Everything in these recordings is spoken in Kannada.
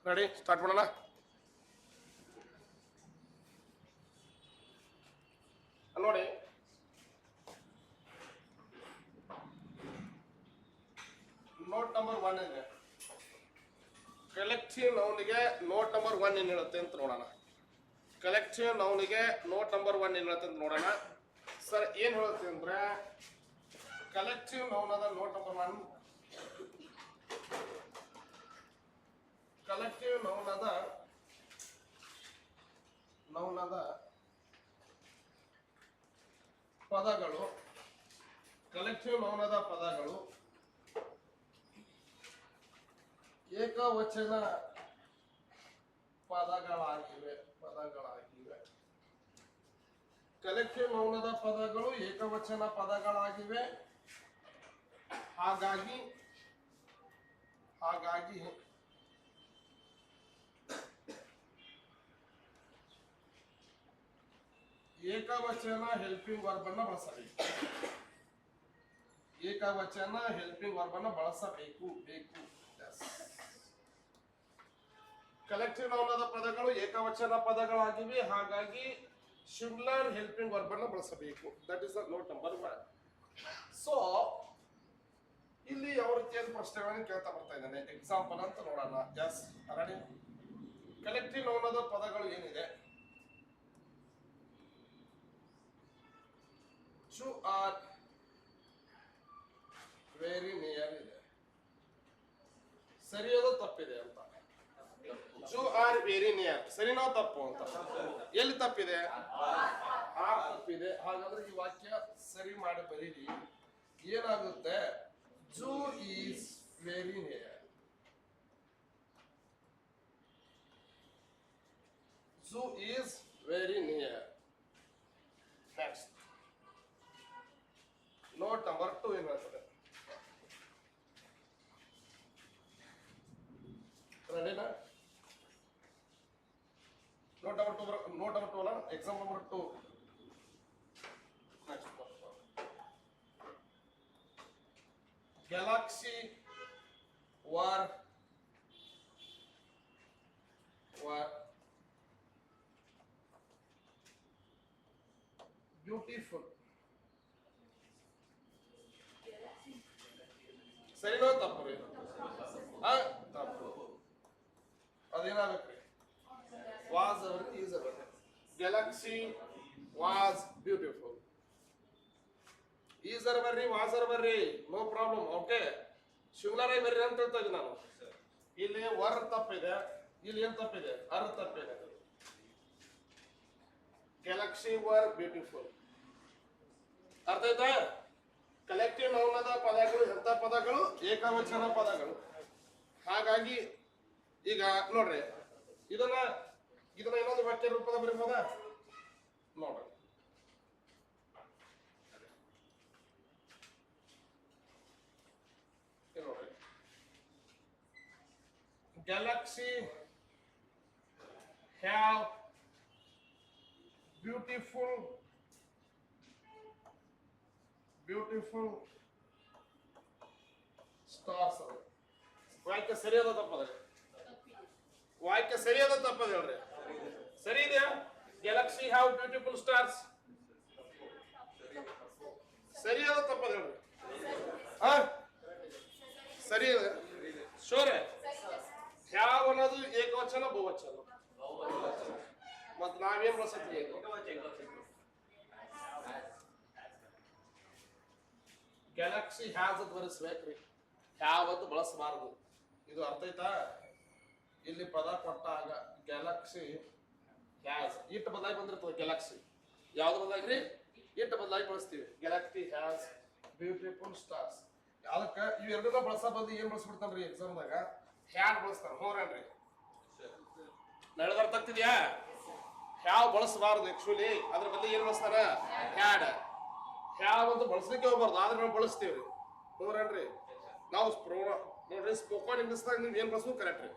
ರೆಡಿ ಸ್ಟಾರ್ಟ್ ಮಾಡೋಣ. ನೋಡಿ, ನೋಟ್ ನಂಬರ್ 1 ಇದೆ. ಕಲೆಕ್ಟಿವ್ ನೌನಿಗೆ ನೋಟ್ ನಂಬರ್ 1 ಏನ್ ಹೇಳುತ್ತೆ ಅಂತ ನೋಡೋಣ. ಕಲೆಕ್ಟಿವ್ ನೌನಿಗೆ ನೋಟ್ ನಂಬರ್ 1 ಏನ್ ಹೇಳುತ್ತೆ ಅಂತ ನೋಡೋಣ. ಸರ್ ಏನ್ ಹೇಳುತ್ತೆ ಅಂದ್ರೆ, ಕಲೆಕ್ಟಿವ್ ನೌನ್ ಅದ ನೋಟ್ ನಂಬರ್ 1. ಕಲೆಕ್ಟಿವ್ ನೌನ್ ಅದ ಪದಗಳು. ಕಲೆಕ್ಟಿವ್ ನೌನ್ ಅದ ಪದಗಳು ಏಕವಚನ ಪದಗಳಾಗಿವೆ. ಕಲೆಕ್ಟಿವ್ ನೌನ್ ಅದ ಪದಗಳು ಏಕವಚನ ಪದಗಳಾಗಿವೆ. ಹಾಗಾಗಿ ಏಕವಚನ ಹೆಲ್ಪಿಂಗ್ ವರ್ಬ್ ಅನ್ನ ಬಳಸಬೇಕು. ಏಕವಚನ ಹೆಲ್ಪಿಂಗ್ ವರ್ಬ್ ಅನ್ನ ಬಳಸಬೇಕು. ಕಲೆಕ್ಟಿವ್ ನೌನ್ ಆದ ಪದಗಳು ಏಕವಚನ ಪದಗಳಾಗಿವೆ. ಹಾಗಾಗಿ ಸಿಂಗ್ಯುಲರ್ ಹೆಲ್ಪಿಂಗ್ ವರ್ಬ್ ಅನ್ನ ಬಳಸಬೇಕು. That is the note number 1. So ಇಲ್ಲಿ ಯಾವ ರೀತಿಯಾದ ಪ್ರಶ್ನೆಗಳನ್ನು ಕೇಳ್ತಾ ಬರ್ತಾ ಇದ್ದಾನೆ, ಎಕ್ಸಾಂಪಲ್ ಅಂತ ನೋಡೋಣ. Yes ready. ಕಲೆಕ್ಟಿವ್ ನೌನ್ ಆದ ಪದಗಳು ಏನಿದೆ, ಯು ಆರ್ ವೆರಿ ನಿಯರ್ ಇದೆ. ಸರಿಯಾದ ತಪ್ಪಿದೆ ಅಂತ. ಯು ಆರ್ ವೆರಿ ನಿಯರ್ ಸರಿನೋ ತಪ್ಪು ಅಂತ. ಎಲ್ಲಿ ತಪ್ಪಿದೆ? ಆರ್ ತಪ್ಪಿದೆ. ಹಾಗಾದ್ರೆ ಈ ವಾಕ್ಯ ಸರಿ ಮಾಡಿ ಬರೀರಿ. ಏನಾಗುತ್ತೆ? Zoo is very near. Zoo is very near. Next note number 2 ಏನ್ ಹೇಳ್ತದೆ? ರೆಡಿನಾ? ನೋಟ್ ನಂಬರ್ 2 ಅಲ್ಲ, exam number 2. Galaxy were beautiful. ಸರಿನೋ ತಪ್ಪು ರೀ? ತಪ್ಪು. ಅದೇನಾಗಬೇಕ್ರಿ? ವಾಸ್ ಅವರ್ ಈಸ್ ಅವರ್. Galaxy was beautiful. ಈಸರ್ ಬರ್ರಿ, ವಾಸರ್ ಬರ್ರಿ, ನೋ ಪ್ರಾಬ್ಲಮ್. ಓಕೆ, ಸಿಂಗ್ಯುಲರ್ ಆಗಿ ಬರ್ರಿ ಅಂತ ಹೇಳ್ತಾ ಇದ್ದೀನಿ ನಾನು. ಇಲ್ಲಿ ವರ್ ತಪ್ಪಿದೆ, ಇಲ್ಲಿ ಏನ್ ತಪ್ಪಿದೆ? ಅರ್ ತಪ್ಪಿದೆ. Galaxy var beautiful. ಅರ್ಥ ಆಯ್ತಾ? ಕಲೆಕ್ಟಿವ್ ನೌನ್ ಆದ ಪದಗಳು ಎಂತ ಪದಗಳು? ಏಕವಚನ ಪದಗಳು. ಹಾಗಾಗಿ ಈಗ ನೋಡ್ರಿ, ಇದನ್ನ ಇನ್ನೊಂದು ವಾಕ್ಯ ರೂಪದ ಬರೀಬೋದಾ? ನೋಡ್ರಿ, Galaxy have beautiful stars. ವಾಕ್ಯ ಸರಿಯಾದ ತಪ್ಪದ? ವಾಕ್ಯ ಸರಿಯಾದ ತಪ್ಪದ ಹೇಳ್ರಿ. ಸರಿ ಇದೆಯಾ? Galaxy have beautiful stars. ಸರಿಯಾದ ತಪ್ಪದ ಹೇಳ್ರಿ. ಸರಿ ಇದೆ. ಶೋರೆ ಹ್ಯಾವ್ ಅನ್ನೋದು ಏಕವಚನ ಬಹುವಚನ? ಮತ್ ನಾವೇನ್ ಬಳಸತ್ತೀವಿ? ಗ್ಯಾಲಕ್ಸಿ ಹ್ಯಾಸ್ ಅಂತ ಬರೆಸ್ಬೇಕ್ರಿ, ಹ್ಯಾವ್ ಅಂತ ಬಳಸಬಾರದು. ಇದು ಅರ್ಥ ಆಯ್ತಾ? ಇಲ್ಲಿ ಪದ ಕೊಟ್ಟಾಗ ಗ್ಯಾಲಕ್ಸಿ ಹ್ಯಾಸ್ ಇಟ್ಟು ಬದಲಾಗಿ ಬಂದಿರ್ತದೆ. ಗ್ಯಾಲಕ್ಸಿ ಯಾವ್ದು ಬದಲಾಗ್ರಿ? ಇಟ್ಟು ಬದಲಾಗಿ ಬಳಸ್ತೀವಿ. Galaxy has beautiful stars. ಅದಕ್ಕೆ ಇವೆರಡನ್ನ ಬಳಸ ಬಂದು ಏನ್ ಬಳಸ್ಬಿಡ್ತಾನ್ರಿ ಎಕ್ಸಾಮ್ದಾಗ? ಹ್ಯಾಡ್ ಬಳಸ್ತಾರ. ಹೋರನ್ರಿ, ನಡೆದ ಅರ್ಥ ಆಗ್ತಿದ್ಯಾ? ಹ್ಯಾವ್ ಬಳಸಬಾರ್ದು ಆಕ್ಚುಲಿ. ಅದ್ರ ಬದಲು ಏನ್ ಬಳಸ್ತಾರ? ಹ್ಯಾಡ್. ಹ್ಯಾವ್ ಅಂತ ಬಳಸ್ಲಿಕ್ಕೆ ಹೋಗ್ಬಾರ್ದು, ಆದ್ರೆ ನಾವು ಬಳಸ್ತೀವ್ರಿ. ಹೋರನ್ರಿ, ನಾವು ನೋಡ್ರಿ ಸ್ಪೋಕನ್ ಇಂಗ್ಲಿಷ್ದಾಗ ನೀವು ಏನ್ ಬಳಸ್ಬೇಕು ಕರೆಕ್ಟ್ ರೀ.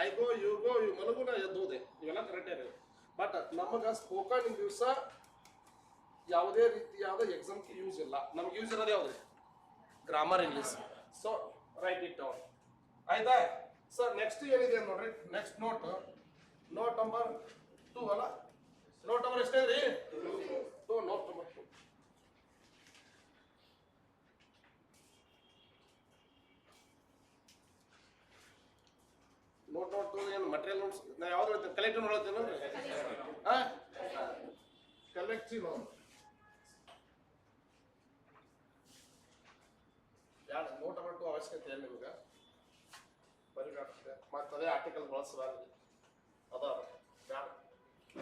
I go, you go, you ಮಲಗು, ನಾ ಎದ್ದೋದೆ, ಇವೆಲ್ಲ ಕರೆಕ್ಟೇ ರೀ. ಬಟ್ ನಮಗ ಸ್ಪೋಕನ್ ಇಂಗ್ಲಿಷ್ ಯಾವುದೇ ರೀತಿಯಾದ ಎಕ್ಸಾಮ್ಗೆ ಯೂಸ್ ಇಲ್ಲ. ನಮ್ಗೆ ಯೂಸ್ ಇರೋದು ಯಾವ್ದು? Grammar English. So right it down. ಆಯ್ತಾ? ಸರ್ ನೆಕ್ಸ್ಟ್ ಏನಿದೆ ನೋಡ್ರಿ, ನೆಕ್ಸ್ಟ್ ನೋಟ್ ನಂಬರ್ 2 ಅಲ್ಲ, ನೋಟ್ ನಂಬರ್ ಎಷ್ಟೇ ರೀ? 2, ನೋಟ್ ನಂಬರ್ 2. ನೋಟ್ ಏನು ಮಟೀರಿಯಲ್ ನೋಟ್ಸ್ ನಾ ಯಾವ್ದು ಹೇಳ್ತೇನೆ, ಕಲೆಕ್ಟಿವ್ ನೋಡ್ತೇನೆ ಕಲೆಕ್ಟಿವ್ ನೋಟ್ ಯಾರು ನೋಟ್ ನಂಬರ್ 2 ಅವಶ್ಯಕತೆ ಇಲ್ಲ ನಿಮ್ಗೆ, ಬರೀಬೇಕಾಗ್ತದೆ ಮತ್ತೆ ಅದೇ ಆರ್ಟಿಕಲ್ ಬಳಸಬಾರ್ದು ಅದ ಬ್ಯಾಡ.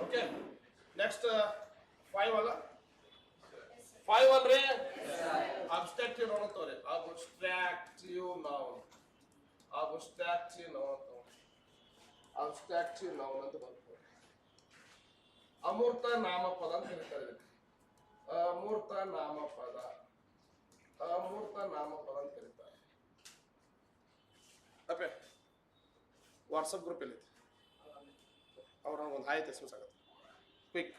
ಓಕೆ ನೆಕ್ಸ್ಟ್ 5 ಅಲ್ಲ, 5 ಅಲ್ರಿ ಅಬ್ಸ್ಟ್ರಾಕ್ಟಿವ್ ನೌನ್ ಅಂತವ್ರಿ. ಅಬ್ಸ್ಟ್ರಾಕ್ಟಿವ್ ನೌನ್, ಅಬ್ಸ್ಟ್ರಾಕ್ಟಿವ್ ನೌನ್ ಅಂತ, ಅಬ್ಸ್ಟ್ರಾಕ್ಟಿವ್ ನೌನ್ ಅಂತ ಬರ್ತದೆ. ಅಮೂರ್ತ ನಾಮಪದ ಅಂತ ಕರೀತಾರೆ ಇದಕ್ಕೆ. ಅಮೂರ್ತ ನಾಮಪದ, ಅಮೂರ್ತ ನಾಮಪದ ಅಂತ ಕರೀತಾರೆ. ಅಪ್ಪೆ ವಾಟ್ಸಪ್ ಗ್ರೂಪ್ ಎಲ್ಲಿ ಅವ್ರ ಒಂದು ಹಾಯ್ ಎಸ್ ಆಗುತ್ತೆ ಕ್ವಿಕ್.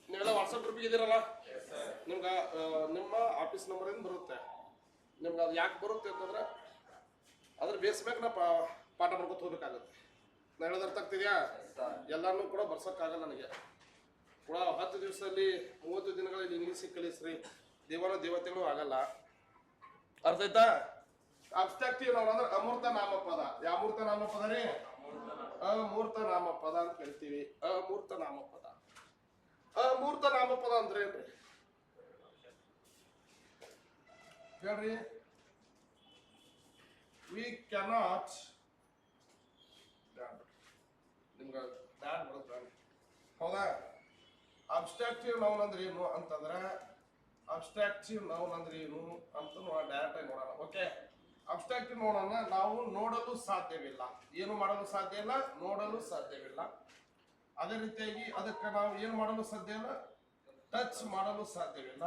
ನೀವೆಲ್ಲ ವಾಟ್ಸಪ್ ಗ್ರೂಪಿಗೆ ಇದ್ದೀರಲ್ಲ, ನಿಮ್ಗೆ ನಿಮ್ಮ ಆಫೀಸ್ ನಂಬರಿಂದ ಬರುತ್ತೆ. ನಿಮ್ಗೆ ಅದು ಯಾಕೆ ಬರುತ್ತೆ ಅಂತಂದ್ರೆ ಅದ್ರ ಬೇಸ್ ಮ್ಯಾಗ ನಾ ಪಾಠ ಮಾಡ್ಕೊತ ಹೋಗ್ಬೇಕಾಗುತ್ತೆ. ನಾ ಹೇಳೋದು ಅರ್ಥ ಆಗ್ತಿದ್ಯಾ? ಎಲ್ಲಾನು ಕೂಡ ಬರ್ಸೋಕ್ಕಾಗಲ್ಲ ನನಗೆ ಕೂಡ. 10 ದಿವಸದಲ್ಲಿ 30 ದಿನಗಳಲ್ಲಿ ಇಂಗ್ಲೀಷಿಗೆ ಕಲಿಸ್ರಿ, ದೇವತೆಗಳು ಆಗಲ್ಲ. ಅರ್ಥ ಆಯ್ತಾ? ಅಬ್ಸ್ಟ್ರಾಕ್ಟಿವ್ ನೌನ್ ಅಂದ್ರೆ ಅಮೂರ್ತ ನಾಮಪದ. ಯಾವ ಅಮೂರ್ತ ನಾಮಪದ ರೀ? ಅಮೂರ್ತ ನಾಮಪದ ಅಂತ ಹೇಳ್ತೀವಿ. ಅಮೂರ್ತ ನಾಮಪದ, ಅಮೂರ್ತ ನಾಮಪದ ಅಂದ್ರೆ ಏನ್ರಿ ಹೇಳ್ರಿ? ವಿ ಕ್ಯಾನಾಟ್, ನಿಮ್ಗೆ ಬ್ಯಾಡ್ ಬರುತ್ತೆ ಹೌದಾ? ಅಬ್ಸ್ಟ್ರಾಕ್ಟಿವ್ ನೌನ್ ಅಂದ್ರೆ ಏನು ಅಂತಂದ್ರೆ, ಅಬ್ಸ್ಟ್ರಾಕ್ಟಿವ್ ನೌನ್ ಅಂದ್ರೆ ಏನು ಅಂತ ಡೈರೆಕ್ಟ್ ಆಗಿ ನೋಡೋಣ. ಓಕೆ, ಅಬ್ಸ್ಟ್ರಾಕ್ಟಿವ್ ನೌನ್ ಅನ್ನ ನಾವು ನೋಡಲು ಸಾಧ್ಯವಿಲ್ಲ, ಏನು ಮಾಡಲು ಸಾಧ್ಯ ಇಲ್ಲ, ನೋಡಲು ಸಾಧ್ಯವಿಲ್ಲ. ಅದೇ ರೀತಿಯಾಗಿ ಅದಕ್ಕೆ ನಾವು ಏನು ಮಾಡಲು ಸಾಧ್ಯ ಇಲ್ಲ, ಟಚ್ ಮಾಡಲು ಸಾಧ್ಯವಿಲ್ಲ.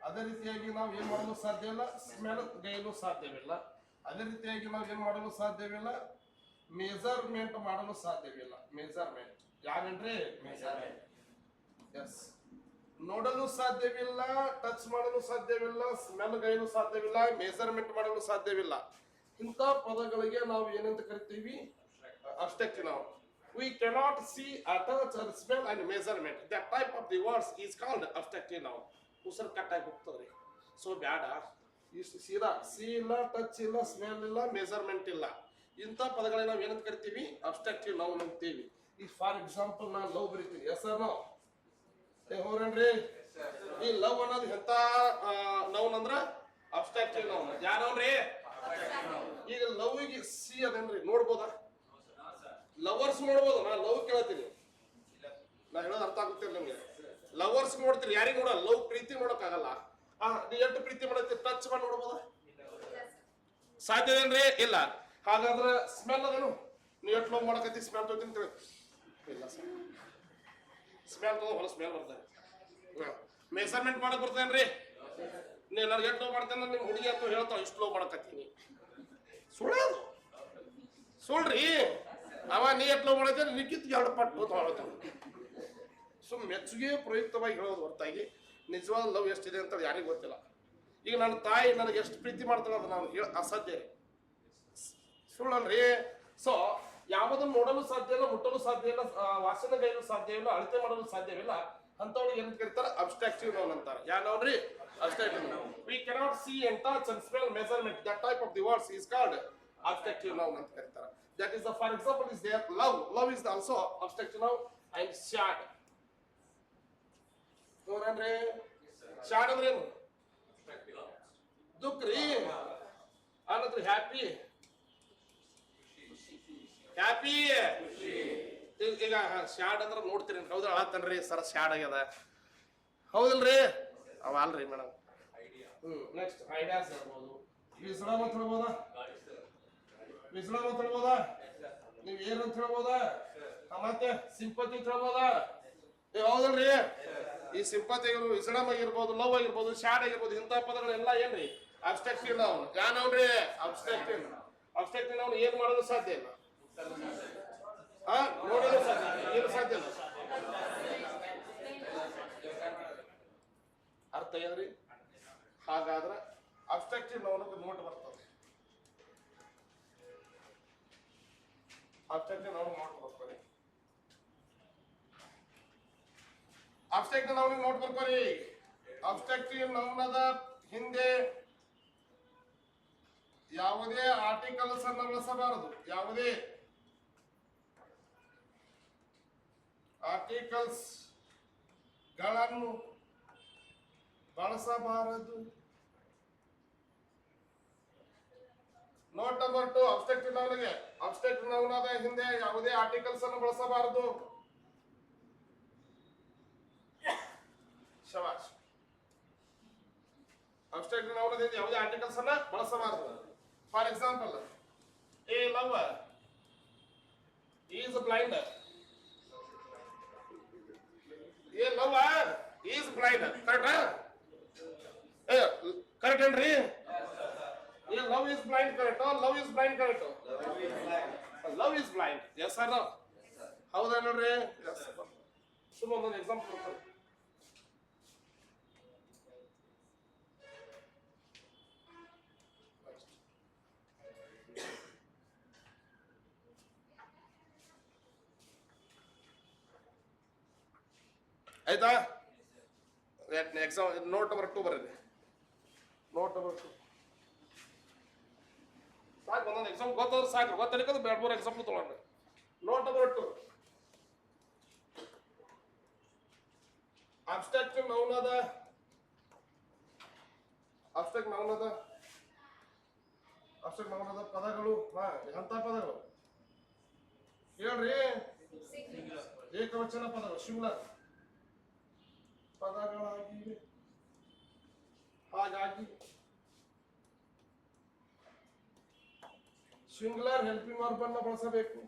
ಅದೇ ರೀತಿಯಾಗಿ ನಾವು ಏನು ಮಾಡಲು ಸಾಧ್ಯ ಇಲ್ಲ, ಸ್ಮೆಲ್ ಗೈಯಲು ಸಾಧ್ಯವಿಲ್ಲ. ಅದೇ ರೀತಿಯಾಗಿ ನಾವು ಏನು ಮಾಡಲು ಸಾಧ್ಯವಿಲ್ಲ, ಮೆಜರ್ಮೆಂಟ್ ಮಾಡಲು ಸಾಧ್ಯವಿಲ್ಲ. ಮೆಜರ್ಮೆಂಟ್ ಯಾವೇನ್ರಿ? ಮೆಜರ್ಮೆಂಟ್. ಎಸ್, ನೋಡಲು ಸಾಧ್ಯವಿಲ್ಲ, ಟಚ್ ಮಾಡಲು ಸಾಧ್ಯವಿಲ್ಲ, ಸ್ಮೆಲ್ ಗೈಯಲು ಸಾಧ್ಯವಿಲ್ಲ, ಮೆಜರ್ಮೆಂಟ್ ಮಾಡಲು ಸಾಧ್ಯವಿಲ್ಲ. ಇಂಥ ಪದಗಳಿಗೆ ನಾವು ಏನಂತ ಕರಿತೀವಿ? ಅಬ್ಸ್ಟ್ರಾಕ್ಟಿವ್ noun. We cannot see, touch, or smell and measurement. That type of the words is called abstractive noun. ಉಸಿರು ಕಟ್ಟಾಗಿ ಹೋಗ್ತದ್ರಿ. ಸೊ ಬ್ಯಾಡ, ಇಷ್ಟು ಸೀದಾ ಸಿ ಇಲ್ಲ, ಟಚ್ ಇಲ್ಲ, ಸ್ಮೆಲ್ ಇಲ್ಲ, ಮೆಜರ್ಮೆಂಟ್ ಇಲ್ಲ. ಇಂಥ ಪದಗಳನ್ನ ನಾವು ಏನಂತ ಕರಿತೀವಿ? ಅಬ್ಸ್ಟ್ರಾಕ್ಟಿವ್ ನೌನ್ ಅಂತೀವಿ. ಈಗ ಫಾರ್ ಎಕ್ಸಾಂಪಲ್ ನಾನು ಲವ್ ಬರೀತೀನಿ, ಎಸ್ ಸರ್ ನೋ ಹೋರನ್ರಿ? ಈ ಲವ್ ಅನ್ನೋದು ಎಂತ ನೌನ್ ಅಂದ್ರ ಅಬ್ಸ್ಟ್ರಾಕ್ಟಿವ್ ನೌನ್. ಯಾರವ್ರಿ? ಈಗ ಲವ್ಗೆ ಸಿ ಅದೇನ್ರಿ ನೋಡ್ಬೋದಾ? ಲವರ್ಸ್ ನೋಡ್ಬೋದು. ನಾ ಲವ್ ಕೇಳತ್ತೀನಿ, ನಾ ಹೇಳೋದು ಅರ್ಥ ಆಗುತ್ತಿಲ್ಲ ನಿಮ್ಗೆ. ಲವರ್ಸ್ ನೋಡ್ತೀರಿ, ಯಾರಿಗೆ ನೋಡಲ್ಲ? ಲವ್ ಪ್ರೀತಿ ನೋಡಕ್ ಆಗಲ್ಲ. ನೀ ಎಷ್ಟು ಪ್ರೀತಿ ಮಾಡತ್ತಿ, ಟಚ್ ಮಾಡಿ ನೋಡ್ಬೋದ? ಸಾಧ್ಯದೇನ್ರಿ? ಇಲ್ಲ. ಹಾಗಾದ್ರೆ ಸ್ಮೆಲ್ ಅದೇನು? ನೀ ಎಷ್ಟು ಲವ್ ಮಾಡಕತ್ತಿ, ಸ್ಮೆಲ್ ತೊಗೊಂತೀನಿ ಇಲ್ಲ ಸರ್, ಸ್ಮೆಲ್ ತಗೋ ಹೊಲ ಸ್ಮೆಲ್ ಬರ್ತಾರೆ. ಮೆಜರ್ಮೆಂಟ್ ಮಾಡಕ್ ಬರ್ತೇನ್ರಿ? ನೀವು ನಾನು ಎಷ್ಟು ಲವ್ ಮಾಡ್ತೇನೆ, ನಿಮ್ಮ ಹುಡುಗಿ ಅಂತ ಹೇಳ್ತಾವ ಇಷ್ಟು ಲವ್ ಮಾಡಕತ್ತೀನಿ. ಸುಳ್ಳೋದು ಸುಳ್ರಿ. ಅವ ನೀ ಎಷ್ಟು ಲವ್ ಮಾಡತ್ತೇನೆ, ನಿಕ್ಕಿತ್ 2 ಪಟ್ಟು ತೊಗೊಳತ್ತ. ಮೆಚ್ಚುಗೆ ಪ್ರಯುಕ್ತವಾಗಿ ಹೇಳೋದು ಹೊರತಾಗಿ ನಿಜವಾದ ಲವ್ ಎಷ್ಟಿದೆ ಅಂತ ಯಾರಿಗೂ ಗೊತ್ತಿಲ್ಲ. ಈಗ ನನ್ನ ತಾಯಿ ನನಗೆ ಎಷ್ಟು ಪ್ರೀತಿ ಮಾಡ್ತಾಳೆ ಅದು ನಾನು ಅಸಾಧ್ಯ ರೀ, ಸುಳ್ಳಲ್ರಿ. ಸೊ ಯಾವುದನ್ನು ನೋಡಲು ಸಾಧ್ಯ ಇಲ್ಲ, ಮುಟ್ಟಲು ಸಾಧ್ಯ ಇಲ್ಲ, ವಾಸನೆ ಗೈಯಲು ಸಾಧ್ಯ ಇಲ್ಲ, ಅಳತೆ ಮಾಡಲು ಸಾಧ್ಯವಿಲ್ಲ ಅಂತವ್ರಿಗೆ ಏನಂತ ಕರೀತಾರೆ? ಅಬ್ಸ್ಟ್ರಾಕ್ಟಿವ್ ನೌನ್ ಅಂತಾರೆ. ಯಾವ ನೌನ್ ರೀ? Abstractive noun. We cannot see and touch and smell measurement. That type of the words is called abstractive noun ಅಂತ ಕರೀತಾರೆ. That is the, for example, is there love. Love is also abstract noun. And sad. ನೋಡ್ರಿ, sad ಅಂದ್ರೆ ಏನು? ದುಃಖ ರೀ. ಅನ್ನೋದು ಹ್ಯಾಪಿ, ಹ್ಯಾಪಿ. ಈಗ ಶಾಡ್ ಅಂದ್ರೆ ನೋಡ್ತೀರಿ, ಹೌದ್ರ? ಅಳತ್ತನ್ರಿ ಸರ್, ಶಾಡ್ ಆಗ್ಯದ, ಹೌದಲ್ರಿ? ಅವ ಅಲ್ರಿ ಮೇಡಮ್. ನೆಕ್ಸ್ಟ್ ಐಡಿಯಾಸ್ ಹೇಳ್ಬೋದು. ವಿಶ್ರಾಮ ಅಂತ ಹೇಳ್ಬೋದಾ? ವಿಶ್ರಾಮ ಅಂತ ಹೇಳ್ಬೋದಾ? ನೀವ್ ಏನಂತ ಹೇಳ್ಬೋದಾ? ಮತ್ತೆ ಸಿಂಪತಿ ಅಂತ ಹೇಳ್ಬೋದಾ? ಹೌದಲ್ರಿ? ಈ ಸಿಂಪತಿ ವಿಶ್ರಾಮ ಆಗಿರ್ಬೋದು, ಲವ್ ಆಗಿರ್ಬೋದು, ಶಾಡ್ ಆಗಿರ್ಬೋದು, ಇಂಥ ಪದಗಳೆಲ್ಲ ಏನ್ರಿ? ಅಬ್ಸ್ಟ್ರಾಕ್ಟಿವ್ ನೌನ್. ಯಾವ ನೋಡ್ರಿ? ಅಬ್ಸ್ಟ್ರಾಕ್ಟಿವ್. ಅಬ್ಸ್ಟ್ರಾಕ್ಟಿವ್ ನೌನ್ ಏನ್ ಮಾಡೋದು ಸಾಧ್ಯ ಇಲ್ಲ, ನೋಡೋದು ಸಾಧ್ಯ, ಏನು ಸಾಧ್ಯ ಇಲ್ಲ. ಅರ್ಥ ಏನ್ರಿ? ಹಾಗಾದ್ರೆ ಅಬ್ಸ್ಟ್ರಾಕ್ಟಿವ್ ನೌನ್ ನೋಟ್ ಬರ್ತದೆ. ಅಬ್ಸ್ಟ್ರಾಕ್ಟಿವ್ ನೌನ್ ನೋಟ್ ಬರ್ಕೋರಿ. ಅಬ್ಸ್ಟ್ರಾಕ್ಟಿವ್ ನೌನ್ ನೋಟ್ ಬರ್ಕೋರಿ. ಅಬ್ಸ್ಟ್ರಾಕ್ಟಿವ್ ನೌನ್ ಅದ ಹಿಂದೆ ಯಾವುದೇ ಆರ್ಟಿಕಲ್ಸ್ ಅನ್ನು ಬಳಸಬಾರದು. ಯಾವುದೇ ಆರ್ಟಿಕಲ್ಸ್ ಗಳನ್ನು ಬಳಸಬಾರದು. ನೋಟ್ ನಂಬರ್ 2 ಅಬ್ಸ್ಟ್ರಾಕ್ಟಿವ್ ನೌನ್ಗೆ ಅಬ್ಸ್ಟ್ರಾಕ್ಟಿವ್ ನೌನ್ ಆದ ಹಿಂದೆ ಯಾವುದೇ ಆರ್ಟಿಕಲ್ಸ್ ಅನ್ನು ಬಳಸಬಾರದು. ಶಬಾಷ್. ಅಬ್ಸ್ಟ್ರಾಕ್ಟಿವ್ ನೌನ್ ಆದ ಹಿಂದೆ ಯಾವುದೇ ಆರ್ಟಿಕಲ್ಸ್ ಅನ್ನು ಬಳಸಬಾರದು. For example, A lover is blind. A lover is blind. Correct? Correct ಏನ್ರಿ? Yeah, love is blind, correct? Oh, love is blind, correct? Love is blind. Yes or no? Yes, sir. ಹೌದಾ ನೋಡ್ರಿ? Yes, sir. ಸುಮ್ಮ ಒಂದು ಎಕ್ಸಾಂಪಲ್ ಕೊಡ್ತಾರೆ. ಆಯ್ತಾ? ಎಕ್ಸಾಮ್ ನೋಟ್ ನಂಬರ್ 2 ಬರೀರಿ. ನೋಟ್ ನಂಬರ್ 2 ಸಾಕು. ಒಂದೊಂದು ಎಕ್ಸಾಮ್ ಗೊತ್ತಾದ್ರೆ ಸಾಕು. ಗೊತ್ತಲಿಕ್ಕಂದ್ರೆ ಬೇಡ ಮೂರು ಎಕ್ಸಾಂಪಲ್ ತೊಗೊಂಡ್ರೆ. ನೋಟ್ ನಂಬರ್ 2 ಅಬ್ಸ್ಟ್ರಾಕ್ಟಿವ್ ನೌನ್ ಅದ. ಅಬ್ಸ್ಟ್ರಾಕ್ಟ್ ನೌನ್ ಅದ ಪದಗಳು. ಎಂತ ಪದಗಳು ಹೇಳ್ರಿ? ಏಕವಚನ ಪದಗಳು, ಸಿಂಗುಲರ್ ಪದಗಳಾಗಿವೆ. ಹಾಗಾಗಿ ಸಿಂಗುಲರ್ ಹೆಲ್ಪಿಂಗ್ ವರ್ಬ್ ಅನ್ನು ಬಳಸಬೇಕು.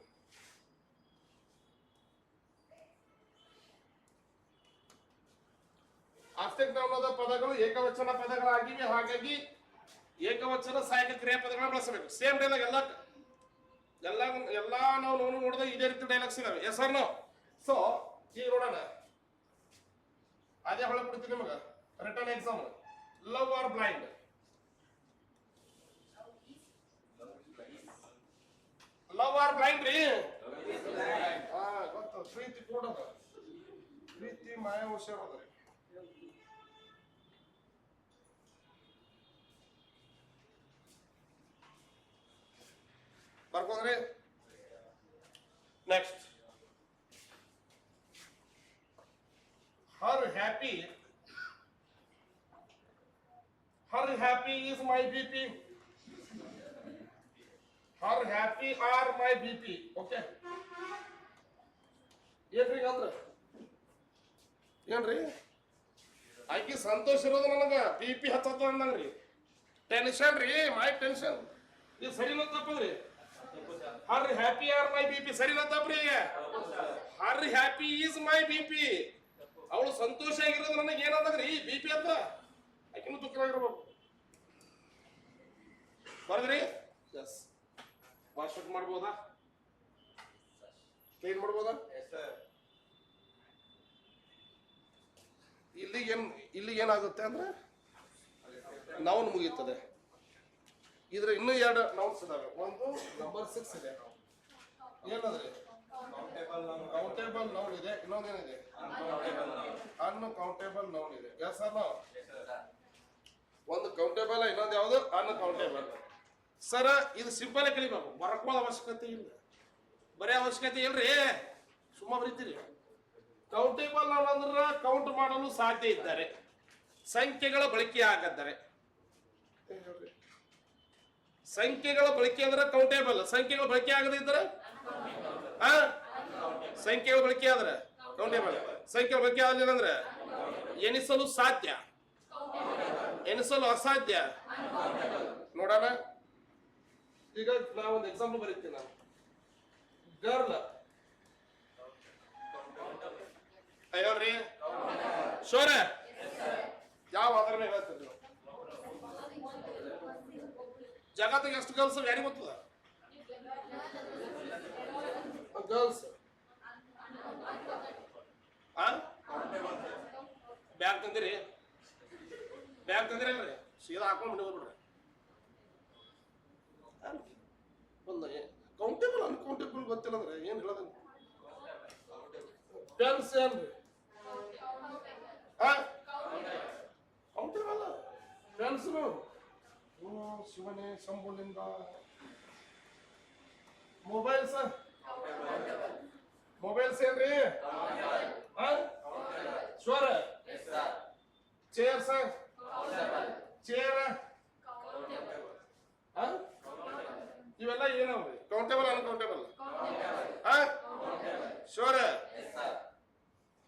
ಅಬ್ಸ್ಟ್ರಾಕ್ಟ್ ನೌನ್ ಆದ ಪದಗಳು ಏಕವಚನ ಪದಗಳಾಗಿವೆ. ಹಾಗಾಗಿ ಏಕವಚನ ಸಹಾಯಕ ಕ್ರಿಯಾಪದಗಳನ್ನ ಬಳಸಬೇಕು. ಸೇಮ್ ಡೈಲಾಗ್ ಎಲ್ಲ ನಾವು ನೋಡಿದ ಇದೇ ರೀತಿ ಡೈಲಾಗ್ಸ್ ಇದಾವೆ. S or no? ಸೊ ಈಗ ನೋಡೋಣ. ಅದೇ ಹೊಳೆ ಕೊಡ್ತೀನಿ ನಿಮಗೆ. Return exam. Love are blind. Love are blind ರೀ. ಗೊತ್ತ. ಪ್ರೀತಿ ಕೂಡದ. ಪ್ರೀತಿ ಮಾಯಾವಶ ಹೋದ್ರಿ. ಬರ್ಕೋದ್ರಿ. Next, her happy is my BP. Her happy are my BP. Okay. ಏನ್ರಿ ಅಂದ್ರ? ಏನ್ರಿ? ಆಕಿ ಸಂತೋಷ ಇರೋದು ನನಗ BP ಹತ್ತದ ಅಂದಂಗ್ರಿ. ಟೆನ್ಷನ್ ರೀ, ಮೈ ಟೆನ್ಷನ್. ಇದು ಸರಿನೋ ತಪ್ಪದ್ರಿ? Her happy are my BP ಸರಿನೋ ತಪ್ಪ್ರಿ? Her happy is my BP. ಅವಳು ಸಂತೋಷ ಆಗಿರೋದು ನನಗೆ ಏನಂದ್ರಿ? BP ಅಂತ. ಆಕಿನೂ ದುಃಖವಾಗಿರ್ಬೇಕು. ಬರದ್ರಿ? ಎಸ್. ವಾಶ್ ಔಟ್ ಮಾಡ್ಬೋದಾ? ಕ್ಲೀನ್ ಮಾಡ್ಬೋದಾ? ಇಲ್ಲಿ ಏನಾಗುತ್ತೆ ಅಂದ್ರೆ ನೌನ್ ಮುಗೀತದೆ. ಇದ್ರ ಇನ್ನೂ 2 ನೌನ್ಸ್ ಇದಾವೆ. ಒಂದು ನಂಬರ್ 6 ಇದೆ. ಏನಂದ್ರೆ ಕೌಂಟೇಬಲ್ ನೌನ್ ಇದೆ. ಇನ್ನೊಂದೇನಿದೆ? ಅನ್ಕೌಂಟೇಬಲ್ ನೌನ್ ಇದೆ. Yes or no? ಒಂದು ಕೌಂಟೇಬಲ್, ಇನ್ನೊಂದು ಯಾವುದು? ಅನ್ಕೌಂಟೇಬಲ್. ಸರ ಇದು ಸಿಂಪಲ್ ಕಲಿಬೇಕು. ಬರ್ಕೊಳ್ಳೋ ಅವಶ್ಯಕತೆ ಇಲ್ಲ, ಬರೀ ಅವಶ್ಯಕತೆ ಇಲ್ರಿ. ಸುಮ್ಮ ಬರೀತೀರಿ. ಕೌಂಟೇಬಲ್ ನೌನ್ ಅಂದ್ರೆ ಕೌಂಟ್ ಮಾಡಲು ಸಾಧ್ಯ ಇದ್ದಾರೆ, ಸಂಖ್ಯೆಗಳ ಬಳಕೆ ಆಗದ್ದಾರೆ. ಸಂಖ್ಯೆಗಳ ಬಳಕೆ ಅಂದ್ರೆ ಕೌಂಟೇಬಲ್. ಸಂಖ್ಯೆಗಳ ಬಳಕೆ ಆಗದಿದ್ದರೆ ಸಂಖ್ಯೆಗಳ ಬಳಕೆ ಆದ್ರೆ ಕೌಂಟೇಬಲ್. ಸಂಖ್ಯೆಗಳ ಬಳಕೆ ಆಗಲಿಲ್ಲ ಅಂದ್ರೆ ಎಣಿಸಲು ಸಾಧ್ಯ, ಎಣಿಸಲು ಅಸಾಧ್ಯ. ನೋಡೋಣ. ಈಗ ನಾವೊಂದು ಎಕ್ಸಾಂಪಲ್ ಬರೀತೀನಿ. ನಾನು ಗರ್ಲ್. ಹೇಳ್ರಿ ಶೋರ ಯಾವ ಆಧಾರ ಮೇಲೆ ಹೇಳ್ತಿದ್ರು? ಜಗತ್ತಿಗೆ ಎಷ್ಟು ಗರ್ಲ್ಸ್ ಯಾರಿಗೆ ಗೊತ್ತದ? ಗರ್ಲ್ಸ್. ಬ್ಯಾಗ್ ತಂದಿರಿ? ಬ್ಯಾಗ್ ತಂದಿರಲ್ರಿ? ಸೀದಾ ಹಾಕೊಂಡು ಬಿಡ್ರಿ. ಒಂದು ಕೌಂಟೇಬಲ್ ಅನ್ಕೌಂಟೇಬಲ್ ಬಿಲ್ಕುಲ್ ಗೊತ್ತಿಲ್ಲ ಅಂದ್ರೆ ಏನ್ ಹೇಳೋದ ಪೆನ್ಸ್ ಏನ್ರಿ ಕೌಂಟೇಬಲ್ ಪೆನ್ಸ್ನು ಶಿವನೇ ಶಂಭುಲಿಂಗ ಮೊಬೈಲ್ಸ್ ಮೊಬೈಲ್ಸ್ ಏನ್ರಿ ಶೋರ್ ಚೇರ್ಸ್ ಚೇರ್ ಇವೆಲ್ಲ ಏನವ್ರಿ ಕೌಂಟೇಬಲ್ ಅನ್ಕೌಂಟೇಬಲ್ ಶೋರ್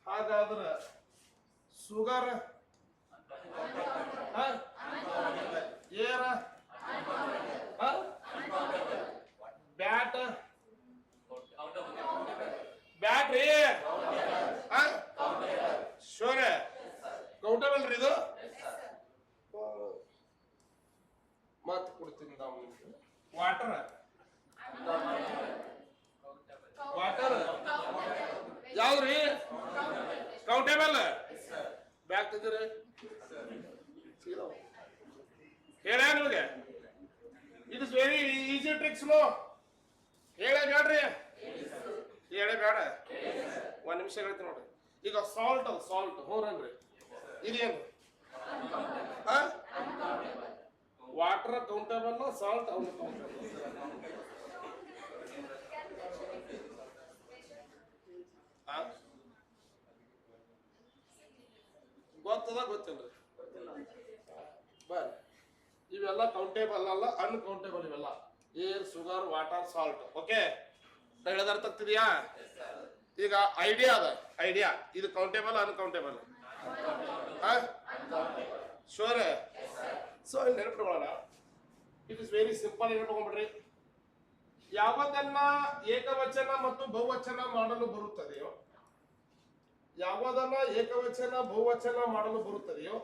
ಹಾಗಾದ್ರ sugar air bat battery sure countable ರೀ ಇದು ಮತ್ ಕೊಡ್ತೀನಿ ನಾವು ವಾಟರ್ ವಾಟರ್ ಯಾವ್ದ್ರಿ ಕೌಂಟೇಬಲ್ ಬ್ಯಾಗ್ ತೆಗ್ದಿರಿ ಹೇಳ ನಿಮಗೆ it is very easy tricks no ಹೇಳೇ ಬೇಡ್ರಿ ಹೇಳೇ ಬೇಡ ಒಂದ್ ನಿಮಿಷ ಹೇಳ್ತೀನಿ ನೋಡ್ರಿ ಈಗ ಸಾಲ್ಟ್ ಸಾಲ್ಟ್ ಹ್ಞೂರನ್ರಿ ಇದೇನು ವಾಟರ್ ಕೌಂಟೇಬಲ್ ಸಾಲ್ಟ್ ಅನ್ಕೌಂಟೇಬಲ್ ಗೊತ್ತದ ಗೊತ್ತಿಲ್ರಿ ಬರ್ರಿ ಇವೆಲ್ಲ ಕೌಂಟೇಬಲ್ ಅಲ್ಲ ಅನ್ಕೌಂಟೇಬಲ್ ಇವೆಲ್ಲ air sugar water salt okay ಹೇಳದ ಅರ್ಥ ಆಗ್ತಿದ್ಯಾ ಈಗ ಐಡಿಯಾ ಅದ ಐಡಿಯಾ ಇದು ಕೌಂಟೇಬಲ್ ಅನ್ಕೌಂಟೇಬಲ್ ಶೋರ್ ಸೊ ಇಲ್ಲಿ ನೆನಪಿಟ್ಕೊಳ್ಳೋಣ ಇಟ್ ಇಸ್ ವೆರಿ ಸಿಂಪಲ್ ನೆನಪಿಟ್ಕೊಂಡ್ಬಿಡ್ರಿ ಯಾವದನ್ನ ಏಕವಚನ ಮತ್ತು ಬಹುವಚನ ಮಾಡಲು ಬರುತ್ತದೆಯೋ ಯಾವುದನ್ನ ಏಕವಚನ ಬಹುವಚನ ಮಾಡಲು ಬರುತ್ತದೆಯೋ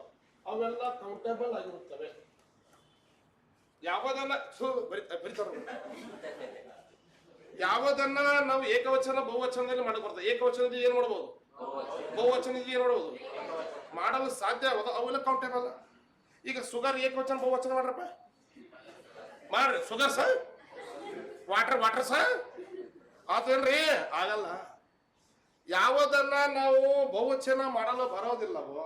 ಅವೆಲ್ಲ ಕೌಂಟೇಬಲ್ ಆಗಿರುತ್ತವೆ ಯಾವುದನ್ನ ಯಾವುದನ್ನ ನಾವು ಏಕವಚನ ಬಹುವಚನದಲ್ಲಿ ಮಾಡಕ್ ಬರ್ತದೆ ಏಕವಚನದಲ್ಲಿ ಏನ್ ಮಾಡಬಹುದು ಬಹುವಚನದಲ್ಲಿ ಏನ್ ಮಾಡಬಹುದು ಮಾಡಲು ಸಾಧ್ಯ ಆಗೋದು ಅವೆಲ್ಲ ಕೌಂಟೇಬಲ್ ಈಗ ಶುಗರ್ ಏಕವಚನ ಬಹುವಚನ ಮಾಡ್ರಪ್ಪ ಮಾಡ್ರಿ sugar sir water water sir ಆತೇನ್ರಿ ಆಗಲ್ಲ ಯಾವುದನ್ನ ನಾವು ಬಹುವಚನ ಮಾಡಲು ಬರೋದಿಲ್ಲವೋ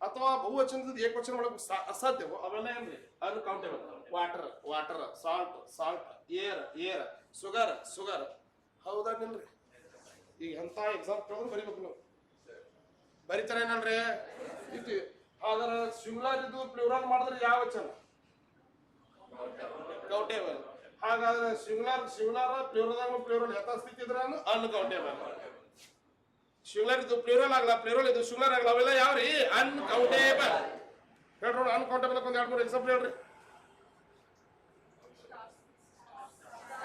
ಅಥವಾ ಬಹುವಚನದ ಏಕವಚನ ಮಾಡಬೇಕು ಅಸಾಧ್ಯವೋ ಅವೆಲ್ಲ ಏನ್ರಿ uncountable water water salt salt air air sugar sugar ಹೌದಾ ನಿಲ್ರಿ ಈಗ ಎಂತ ಎಕ್ಸಾಮ್ ಕೇಳಿದ್ರೆ ಬರಿಬೇಕು ನೀವು ಬರಿತಾರೇನಲ್ರಿ ಇದು ಹಾಗಾದ್ರೆ ಸಿಂಗುಲರ್ ಇದು ಪ್ಲೂರಲ್ ಮಾಡಿದ್ರೆ ಯಾವ ವಚನ ಕೌಂಟೇಬಲ್ ಹಾಗಾದ್ರೆ ಸಿಂಗುಲರ್ ಪ್ಲೂರಲ್ ಪ್ಲೂರಲ್ ಯಥಾಸ್ಥಿತಿ ಇದ್ರ ಅನ್ಕೌಂಟೇಬಲ್ ಸಿಂಗುಲರ್ ಇದು ಪ್ಲೂರಲ್ ಆಗಲ್ಲ ಪ್ಲೂರಲ್ ಇದು ಸಿಂಗುಲರ್ ಆಗಲ್ಲ ಅವೆಲ್ಲ ಯಾವ್ರಿ ಅನ್ಕೌಂಟೇಬಲ್ ಹೇಳ್ರಿ ಅನ್ಕೌಂಟೇಬಲ್ ಒಂದ್ 2-3 ಎಕ್ಸಾಂಪಲ್ ಹೇಳ್ರಿ